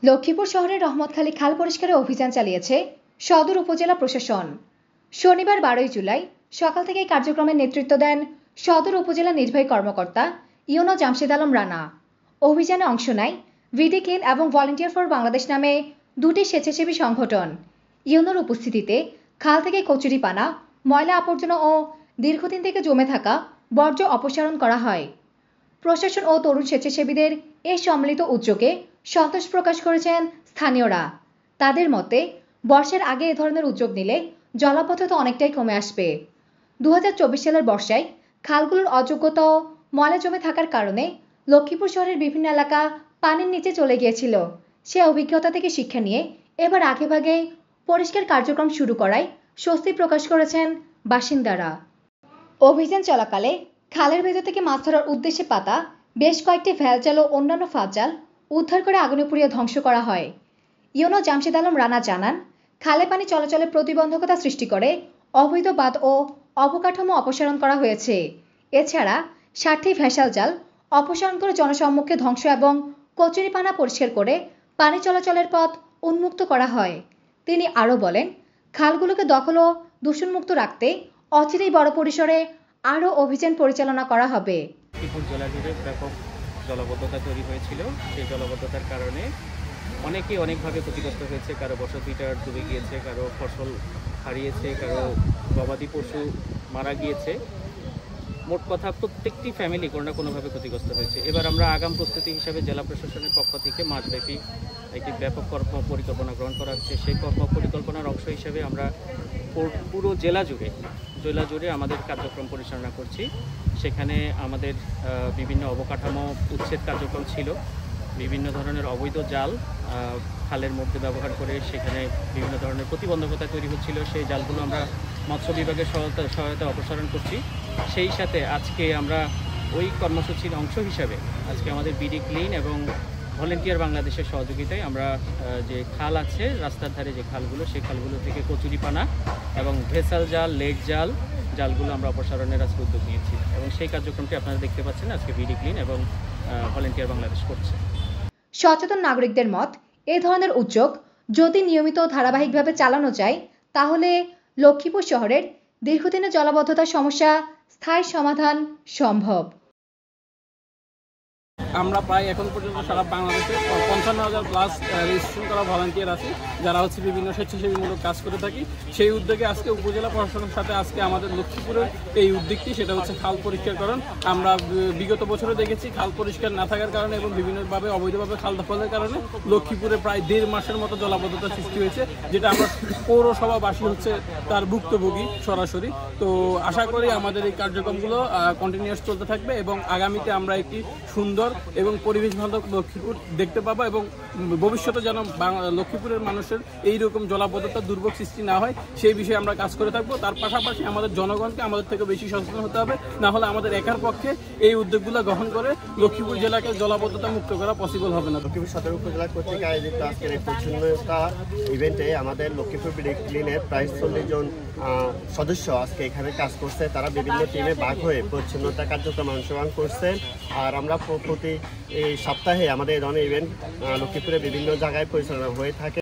লক্ষ্মীপুর শহরের রহমতখালী খাল পরিষ্কারে অভিযান চালিয়েছে সদর উপজেলা প্রশাসন। শনিবার 12 জুলাই সকাল থেকে কার্যক্রমের নেতৃত্ব দেন সদর উপজেলা নির্বাহী কর্মকর্তা ইউনো জামশেদ আলম রানা। অভিযানে অংশ নেয় ভিডি ক্লিন এবং ভলান্টিয়ার ফর বাংলাদেশ নামে দুটি স্বেচ্ছাসেবী সংগঠন। ইউনোর উপস্থিতিতে খাল থেকে কচুরিপানা, ময়লা আবর্জনা ও দীর্ঘদিন থেকে জমে থাকা বর্জ্য অপসারণ করা হয়। প্রশাসন ও তরুণ স্বেচ্ছাসেবীদের এই সম্মিলিত উদ্যোগে সন্তোষ প্রকাশ করেছেন স্থানীয়রা। তাদের মতে বর্ষার আগে এ ধরনের উদ্যোগ নিলে জলাবদ্ধতা অনেকটাই কমে আসবে। 2024 সালের বর্ষায় খালগুলোর অযোগ্যতা ও ময়লা জমে থাকার কারণে লক্ষ্মীপুর শহরের বিভিন্ন এলাকা পানির নিচে চলে গিয়েছিল। সে অভিজ্ঞতা থেকে শিক্ষা নিয়ে এবার আগেভাগেই পরিষ্কার কার্যক্রম শুরু করায় স্বস্তি প্রকাশ করেছেন বাসিন্দারা। অভিযান চলাকালে খালের ভেতর থেকে মাছ ধরার উদ্দেশ্যে পাতা বেশ কয়েকটি ভ্যালজাল ও অন্যান্য ফাঁদজাল উদ্ধার করে আগুনে পুড়িয়ে ধ্বংস করা হয়। ইউনো জামশেদ আলম রানা জানান, খালে পানি চলাচলে প্রতিবন্ধকতা সৃষ্টি করে অবৈধ বাঁধ ও অবকাঠামো অপসারণ করা হয়েছে। এছাড়া 60টি ভেসাল জাল অপসারণ করে জনসম্মুখে ধ্বংস এবং কচুরিপানা পরিষ্কার করে পানি চলাচলের পথ উন্মুক্ত করা হয়। তিনি আরও বলেন, খালগুলোকে দখল ও দূষণমুক্ত রাখতে অচিরেই বড় পরিসরে আরও অভিযান পরিচালনা করা হবে। লক্ষ্মীপুর জেলা জুড়ে ব্যাপক জলাবদ্ধতা তৈরি হয়েছিল। সেই জলাবদ্ধতার কারণে অনেকেই অনেকভাবে ক্ষতিগ্রস্ত হয়েছে। কারো বসতিটা ডুবে গিয়েছে, কারো ফসল হারিয়েছে, কারো গবাদি পশু মারা গিয়েছে। মোট কথা প্রত্যেকটি ফ্যামিলি কোনো না কোনোভাবে ক্ষতিগ্রস্ত হয়েছে। এবার আমরা আগাম প্রস্তুতি হিসাবে জেলা প্রশাসনের পক্ষ থেকে মাসব্যাপী একটি ব্যাপক কর্ম পরিকল্পনা গ্রহণ করা হচ্ছে। সেই কর্ম পরিকল্পনার অংশ হিসেবে আমরা পুরো জেলা জুড়ে আমাদের কার্যক্রম পরিচালনা করছি। সেখানে আমাদের বিভিন্ন অবকাঠামো উচ্ছেদ কার্যক্রম ছিল। বিভিন্ন ধরনের অবৈধ জাল খালের মধ্যে ব্যবহার করে সেখানে বিভিন্ন ধরনের প্রতিবন্ধকতা তৈরি হচ্ছিল। সেই জালগুলো আমরা মৎস্য বিভাগের সহায়তা অপসারণ করছি। সেই সাথে আজকে আমরা ওই কর্মসূচির অংশ হিসাবে আজকে আমাদের ভিডি ক্লিন এবং ভলান্টিয়ার বাংলাদেশের সহযোগিতায় আমরা যে খাল আছে রাস্তার ধারে যে খালগুলো, সেই খালগুলো থেকে কচুরিপানা এবং ভেসাল জাল, লেট জালগুলো আমরা অপসারণের আজকে উদ্যোগ নিয়েছি এবং সেই কার্যক্রমটি আপনারা দেখতে পাচ্ছেন আজকে ভিডি ক্লিন এবং ভলান্টিয়ার বাংলাদেশ করছে। সচেতন নাগরিকদের মত, এই ধরনের উদ্যোগ যদি নিয়মিত ও ধারাবাহিকভাবে চালানো যায় তাহলে লক্ষ্মীপুর শহরের দীর্ঘদিনের জলাবদ্ধতার সমস্যা স্থায়ী সমাধান সম্ভব। আমরা প্রায় এখন পর্যন্ত সারা বাংলাদেশে 55,000 প্লাস রেজিস্ট্রেশন করা ভলান্টিয়ার আছে, যারা বিভিন্ন স্বেচ্ছাসেবীমূলক কাজ করে থাকি। সেই উদ্যোগে আজকে উপজেলা প্রশাসনের সাথে আজকে আমাদের লক্ষ্মীপুরের এই উদ্যোগটি, সেটা হচ্ছে খাল পরিষ্কারকরণ। আমরা বিগত বছরে দেখেছি খাল পরিষ্কার না থাকার কারণে এবং বিভিন্নভাবে অবৈধভাবে খাল দখলের কারণে লক্ষ্মীপুরে প্রায় 1.5 মাসের মতো জলাবদ্ধতা সৃষ্টি হয়েছে, যেটা আমরা পৌরসভাবাসী হচ্ছে তার ভুক্তভোগী সরাসরি। তো আশা করি আমাদের এই কার্যক্রমগুলো কন্টিনিউয়াস চলতে থাকবে এবং আগামীতে আমরা একটি সুন্দর এবং পরিবেশ বান্ধব লক্ষ্মীপুর দেখতে পাবো এবং ভবিষ্যতে যেন লক্ষ্মীপুরের মানুষের এইরকম জলাবদ্ধতার দুর্ভোগ সৃষ্টি না হয় সেই বিষয়ে আমরা কাজ করে থাকবো। তার পাশাপাশি আমাদের জনগণকে আমাদের থেকে বেশি সচেতন হতে হবে, না হলে আমাদের একার পক্ষে এই উদ্যোগগুলো গ্রহণ করে লক্ষ্মীপুর জেলাকে জলাবদ্ধতা মুক্ত করা পসিবল হবে না। লক্ষ্মীপুর সদর উপজেলা কর্তৃক আয়োজিত আজকের এই পরিচ্ছন্নতা ইভেন্টে আমাদের লক্ষ্মীপুর ভিডি ক্লিনের প্রায় 40 জন সদস্য আজকে এখানে কাজ করছে। তারা বিভিন্ন টিমে ভাগ হয়ে পরিচ্ছন্নতা কার্যক্রমে অংশগ্রহণ করছেন। আর আমরা প্রতি এই সপ্তাহে আমাদের এই ধরনের ইভেন্ট লক্ষ্মীপুরে বিভিন্ন জায়গায় পরিচালনা হয়ে থাকে।